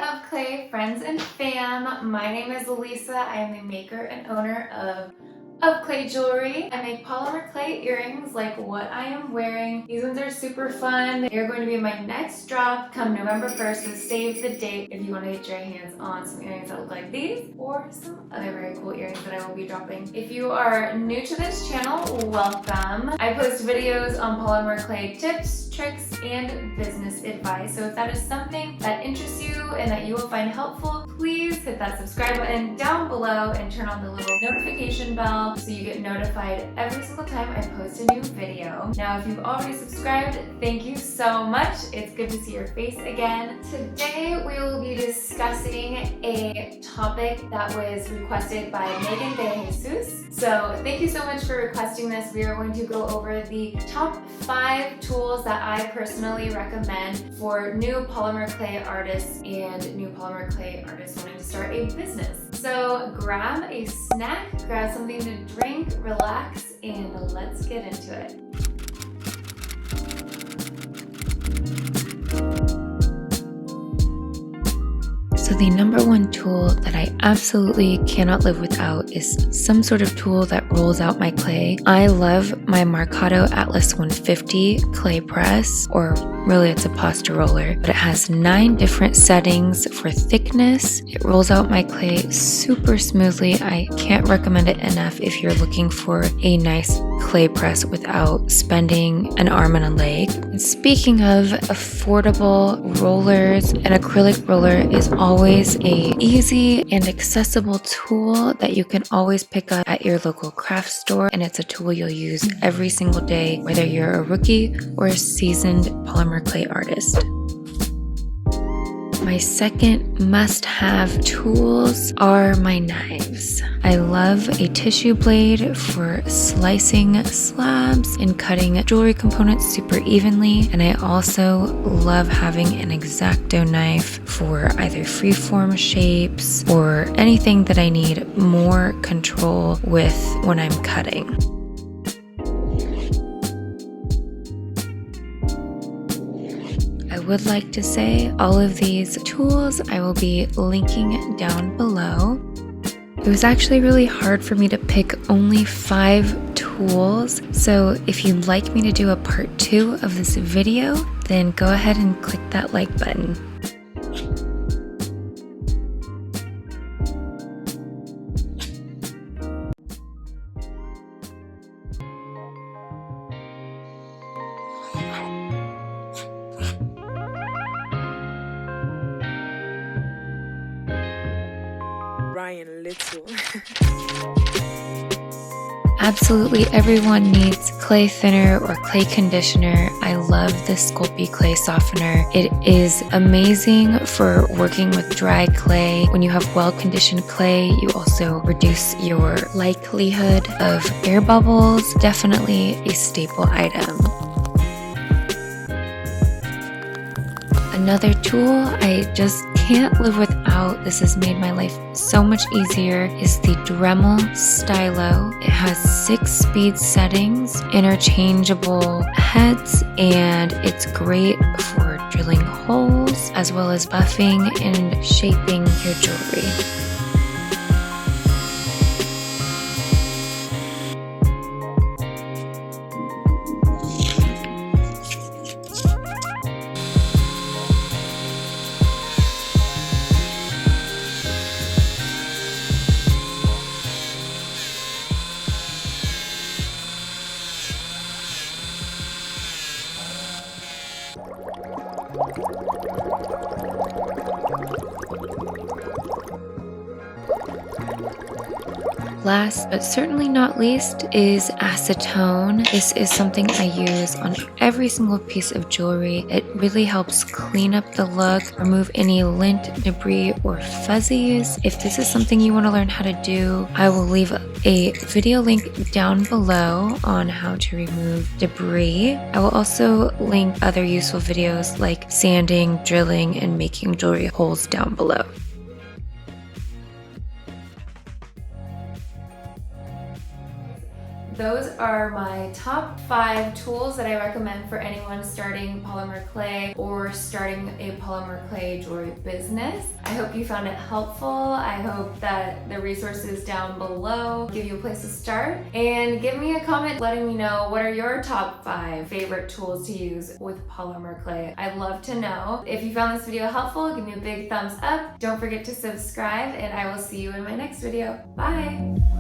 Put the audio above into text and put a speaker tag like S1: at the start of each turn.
S1: of clay friends and fam. My name is Lisa. I am the maker and owner of clay jewelry. I make polymer clay earrings like what I am wearing. These ones are super fun. They're going to be my next drop come November 1st, so save the date if you want to get your hands on some earrings that look like these or some other very cool earrings that I will be dropping. If you are new to this channel, welcome. I post videos on polymer clay tips, tricks, and business advice. So if that is something that interests you and that you will find helpful, please hit that subscribe button down below and turn on the little notification bell so you get notified every single time I post a new video. Now, if you've already subscribed, thank you so much. It's good to see your face again. Today, we will be discussing a topic that was requested by Megan De Jesus. So thank you so much for requesting this. We are going to go over the top 5 tools that I personally recommend for new polymer clay artists and new polymer clay artists wanting to start a business. So grab a snack, grab something to drink, relax, and let's get into it.
S2: So the number one tool that I absolutely cannot live without is some sort of tool that rolls out my clay. I love my Marcato Atlas 150 clay press, or really it's a pasta roller, but it has 9 different settings for thickness. It rolls out my clay super smoothly. I can't recommend it enough if you're looking for a nice clay press without spending an arm and a leg. And speaking of affordable rollers, an acrylic roller is always a easy and accessible tool that you can always pick up at your local craft store, and it's a tool you'll use every single day, whether you're a rookie or a seasoned polymer clay artist. My second must-have tools are my knives. I love a tissue blade for slicing slabs and cutting jewelry components super evenly, and I also love having an X-Acto knife for either freeform shapes or anything that I need more control with when I'm cutting. I would like to say all of these tools I will be linking down below. It was actually really hard for me to pick only 5 tools, so if you'd like me to do a part 2 of this video, then go ahead and click that like button.
S3: Little.
S2: Absolutely everyone needs clay thinner or clay conditioner. I love the Sculpey clay softener. It is amazing for working with dry clay. When you have well-conditioned clay, you also reduce your likelihood of air bubbles. Definitely a staple item. Another tool I just can't live without, this has made my life so much easier, is the Dremel Stylo. It has 6 speed settings, interchangeable heads, and it's great for drilling holes as well as buffing and shaping your jewelry. Last but certainly not least is acetone. This is something I use on every single piece of jewelry. It really helps clean up the look, remove any lint, debris, or fuzzies. If this is something you want to learn how to do, I will leave a video link down below on how to remove debris. I will also link other useful videos like sanding, drilling, and making jewelry holes down below.
S1: those are my top 5 tools that I recommend for anyone starting polymer clay or starting a polymer clay jewelry business. I hope you found it helpful. I hope that the resources down below give you a place to start, and give me a comment letting me know what are your top 5 favorite tools to use with polymer clay. I'd love to know. If you found this video helpful, give me a big thumbs up. Don't forget to subscribe, and I will see you in my next video. Bye!